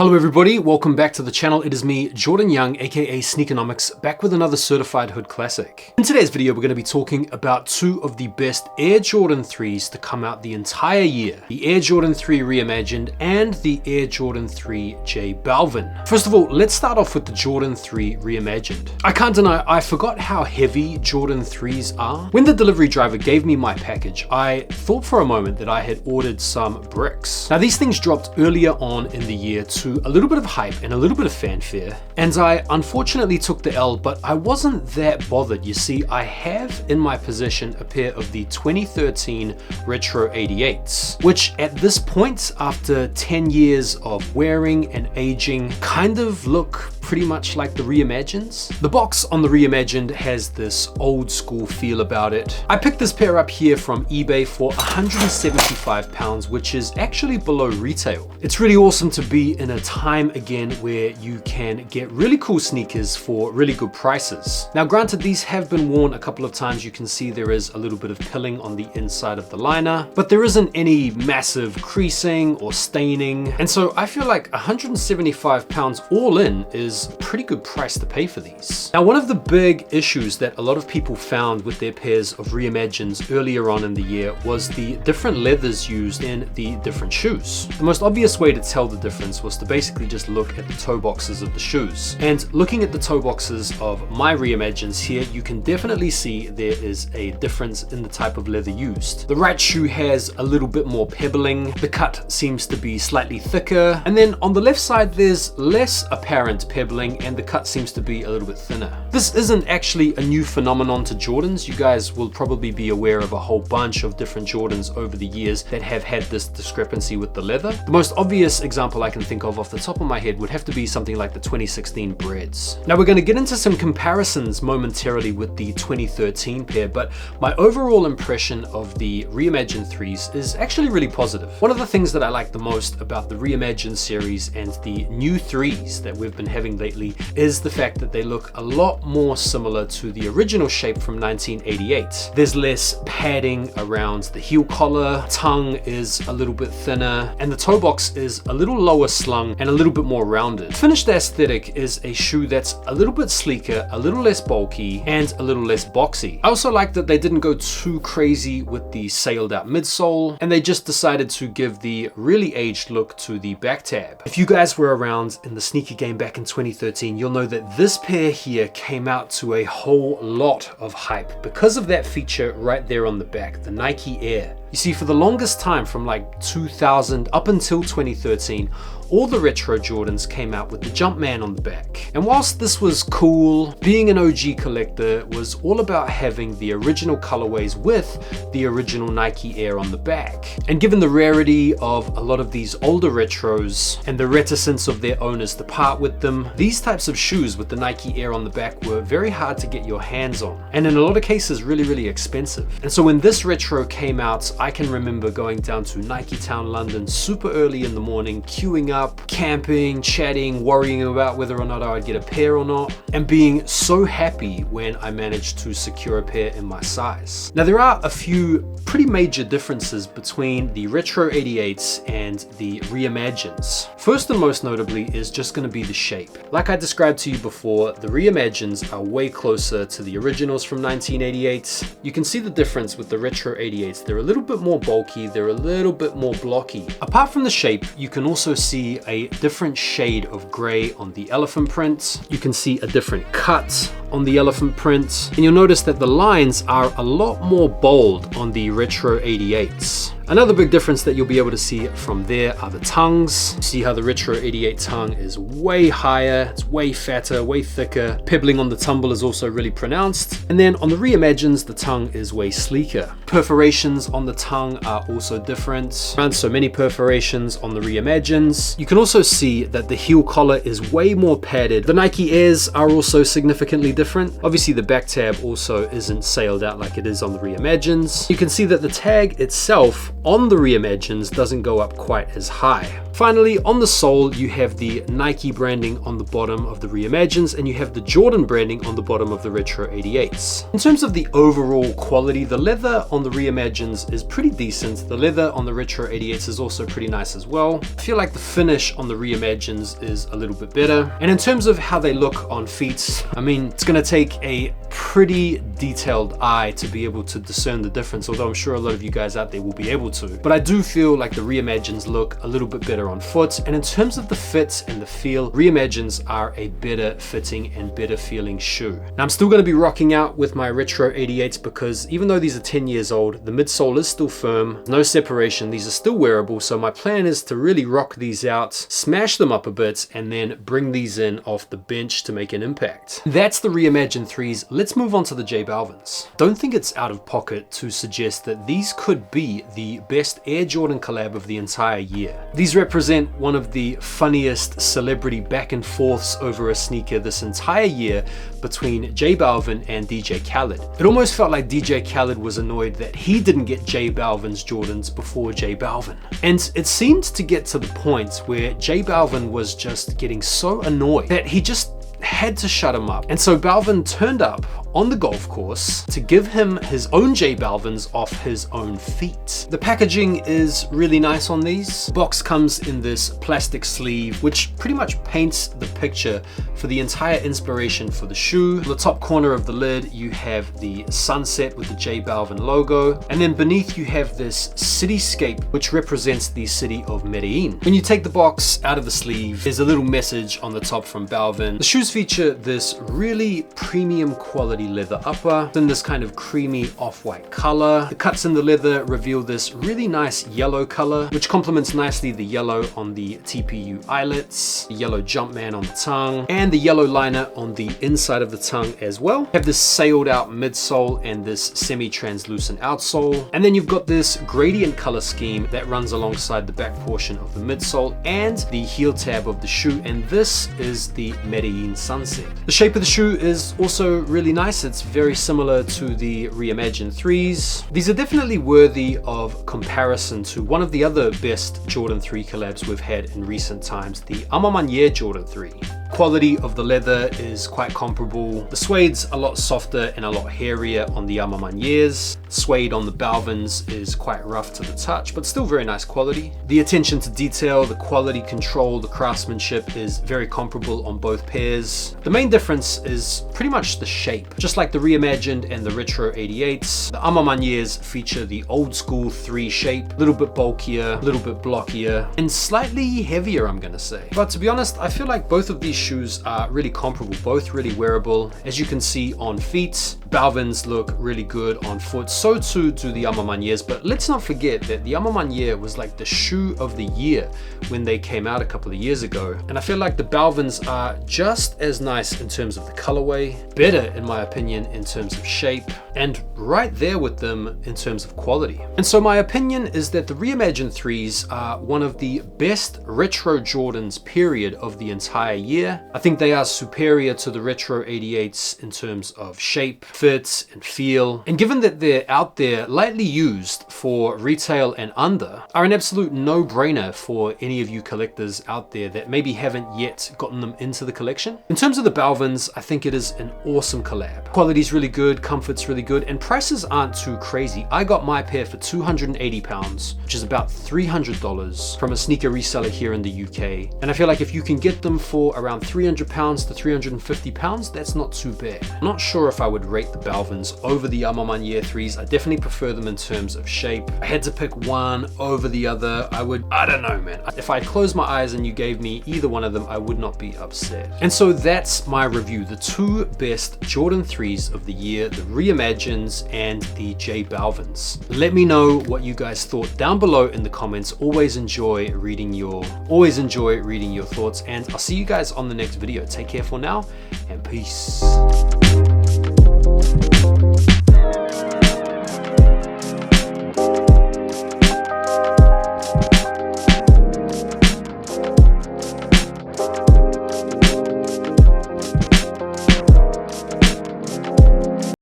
Hello everybody, welcome back to the channel. It is me, Jordan Young, aka Sneakonomics, back with another certified hood classic. In today's video, we're going to be talking about two of the best Air Jordan 3s to come out the entire year. The Air Jordan 3 Reimagined and the Air Jordan 3 J Balvin. First of all, let's start off with the Jordan 3 Reimagined. I can't deny, I forgot how heavy Jordan 3s are. When the delivery driver gave me my package, I thought for a moment that I had ordered some bricks. Now these things dropped earlier on in the year to a little bit of hype and a little bit of fanfare, and I unfortunately took the L, but I wasn't that bothered. You see, I have in my possession a pair of the 2013 Retro 88s, which at this point, after 10 years of wearing and aging, kind of look pretty much like the Reimagineds. The box on the Reimagined has this old school feel about it. I picked this pair up here from eBay for £175, which is actually below retail. It's really awesome to be in a time again where you can get really cool sneakers for really good prices. Now granted, these have been worn a couple of times. You can see there is a little bit of pilling on the inside of the liner, but there isn't any massive creasing or staining. And so I feel like £175 all in is a pretty good price to pay for these. Now, one of the big issues that a lot of people found with their pairs of Reimagineds earlier on in the year was the different leathers used in the different shoes. The most obvious way to tell the difference was to basically just look at the toe boxes of the shoes. And looking at the toe boxes of my Reimagineds here, you can definitely see there is a difference in the type of leather used. The right shoe has a little bit more pebbling, the cut seems to be slightly thicker, and then on the left side there's less apparent pebbling and the cut seems to be a little bit thinner. This isn't actually a new phenomenon to Jordans. You guys will probably be aware of a whole bunch of different Jordans over the years that have had this discrepancy with the leather. The most obvious example I can think of off the top of my head would have to be something like the 2016 Breads. Now we're going to get into some comparisons momentarily with the 2013 pair, but my overall impression of the Reimagined 3s is actually really positive. One of the things that I like the most about the Reimagined series and the new 3s that we've been having lately is the fact that they look a lot more similar to the original shape from 1988. There's less padding around the heel collar, tongue is a little bit thinner, and the toe box is a little lower slung and a little bit more rounded. Finished aesthetic is a shoe that's a little bit sleeker, a little less bulky, and a little less boxy. I also like that they didn't go too crazy with the sailed out midsole, and they just decided to give the really aged look to the back tab. If you guys were around in the sneaker game back in 2013, you'll know that this pair here came out to a whole lot of hype because of that feature right there on the back, the Nike Air. You see, for the longest time, from like 2000 up until 2013, all the retro Jordans came out with the Jumpman on the back. And whilst this was cool, being an OG collector was all about having the original colorways with the original Nike Air on the back. And given the rarity of a lot of these older retros and the reticence of their owners to part with them, these types of shoes with the Nike Air on the back were very hard to get your hands on, and in a lot of cases really, really expensive. And so when this retro came out, I can remember going down to Nike Town, London super early in the morning, queuing up, camping, chatting, worrying about whether or not I would get a pair or not, and being so happy when I managed to secure a pair in my size. Now there are a few pretty major differences between the Retro 88s and the Reimagineds. First and most notably is just going to be the shape. Like I described to you before, the Reimagineds are way closer to the originals from 1988. You can see the difference with the Retro 88s. They're a little bit more bulky, they're a little bit more blocky. Apart from the shape, you can also see a different shade of gray on the elephant print. You can see a different cut on the elephant print, and you'll notice that the lines are a lot more bold on the Retro 88s. Another big difference that you'll be able to see from there are the tongues. See how the Retro 88 tongue is way higher, it's way fatter, way thicker. Pebbling on the tumble is also really pronounced. And then on the Reimagineds, the tongue is way sleeker. Perforations on the tongue are also different. Around so many perforations on the Reimagineds. You can also see that the heel collar is way more padded. The Nike Airs are also significantly different. Obviously the back tab also isn't sailed out like it is on the Reimagineds. You can see that the tag itself on the Reimagines doesn't go up quite as high. Finally, on the sole, you have the Nike branding on the bottom of the Reimagines, and you have the Jordan branding on the bottom of the Retro 88s. In terms of the overall quality, the leather on the Reimagines is pretty decent. The leather on the Retro 88s is also pretty nice as well. I feel like the finish on the Reimagines is a little bit better. And in terms of how they look on feet, I mean, it's gonna take a pretty detailed eye to be able to discern the difference, although I'm sure a lot of you guys out there will be able to. But I do feel like the Reimagines look a little bit better on foot, and in terms of the fit and the feel, Reimagines are a better fitting and better feeling shoe. Now I'm still going to be rocking out with my Retro 88s because even though these are 10 years old, the midsole is still firm, no separation, these are still wearable, so my plan is to really rock these out, smash them up a bit, and then bring these in off the bench to make an impact. That's the Reimagined 3s. Let's move on to the J Balvins. Don't think it's out of pocket to suggest that these could be the best Air Jordan collab of the entire year. These represent one of the funniest celebrity back and forths over a sneaker this entire year between J Balvin and DJ Khaled. It almost felt like DJ Khaled was annoyed that he didn't get J Balvin's Jordans before J Balvin. And it seemed to get to the point where J Balvin was just getting so annoyed that he just had to shut him up. And so Balvin turned up on the golf course to give him his own J Balvins off his own feet. The packaging is really nice on these. The box comes in this plastic sleeve, which pretty much paints the picture for the entire inspiration for the shoe. On the top corner of the lid, you have the sunset with the J Balvin logo. And then beneath you have this cityscape, which represents the city of Medellin. When you take the box out of the sleeve, there's a little message on the top from Balvin. The shoes feature this really premium quality leather upper in this kind of creamy off-white color. The cuts in the leather reveal this really nice yellow color, which complements nicely the yellow on the TPU eyelets, the yellow Jumpman on the tongue, and the yellow liner on the inside of the tongue as well. You have this sailed out midsole and this semi-translucent outsole. And then you've got this gradient color scheme that runs alongside the back portion of the midsole and the heel tab of the shoe, and this is the Medellin sunset. The shape of the shoe is also really nice. It's very similar to the Reimagined 3s. These are definitely worthy of comparison to one of the other best Jordan 3 collabs we've had in recent times, the Amamanier Jordan 3. Quality of the leather is quite comparable. The suede's a lot softer and a lot hairier on the Amamaniers. Suede on the Balvins is quite rough to the touch, but still very nice quality. The attention to detail, the quality control, the craftsmanship is very comparable on both pairs. The main difference is pretty much the shape. Just like the Reimagined and the Retro 88s, the Amamaniers feature the old school 3 shape, a little bit bulkier, a little bit blockier, and slightly heavier, I'm gonna say. But to be honest, I feel like both of these shoes are really comparable, both really wearable. As you can see on feet, Balvins look really good on foot, so too do the Amamaniers, but let's not forget that the Amamanier was like the shoe of the year when they came out a couple of years ago. And I feel like the Balvins are just as nice in terms of the colorway, better in my opinion in terms of shape, and right there with them in terms of quality. And so my opinion is that the Reimagined 3s are one of the best retro Jordans period of the entire year. I think they are superior to the Retro 88s in terms of shape, fit, and feel. And given that they're out there lightly used for retail and under, are an absolute no-brainer for any of you collectors out there that maybe haven't yet gotten them into the collection. In terms of the Balvins, I think it is an awesome collab. Quality's really good, comfort's really good, and prices aren't too crazy. I got my pair for £280, which is about $300 from a sneaker reseller here in the UK. And I feel like if you can get them for around £300 to £350, that's not too bad. I'm not sure if I would rate the Balvins over the Amamanier 3s. I definitely prefer them in terms of shape. I had to pick one over the other. I don't know, man. If I closed my eyes and you gave me either one of them, I would not be upset. And so that's my review. The 2 best Jordan 3s of the year, the Reimagineds and the J Balvins. Let me know what you guys thought down below in the comments. Always enjoy reading your thoughts, and I'll see you guys on the next video. Take care for now, and peace.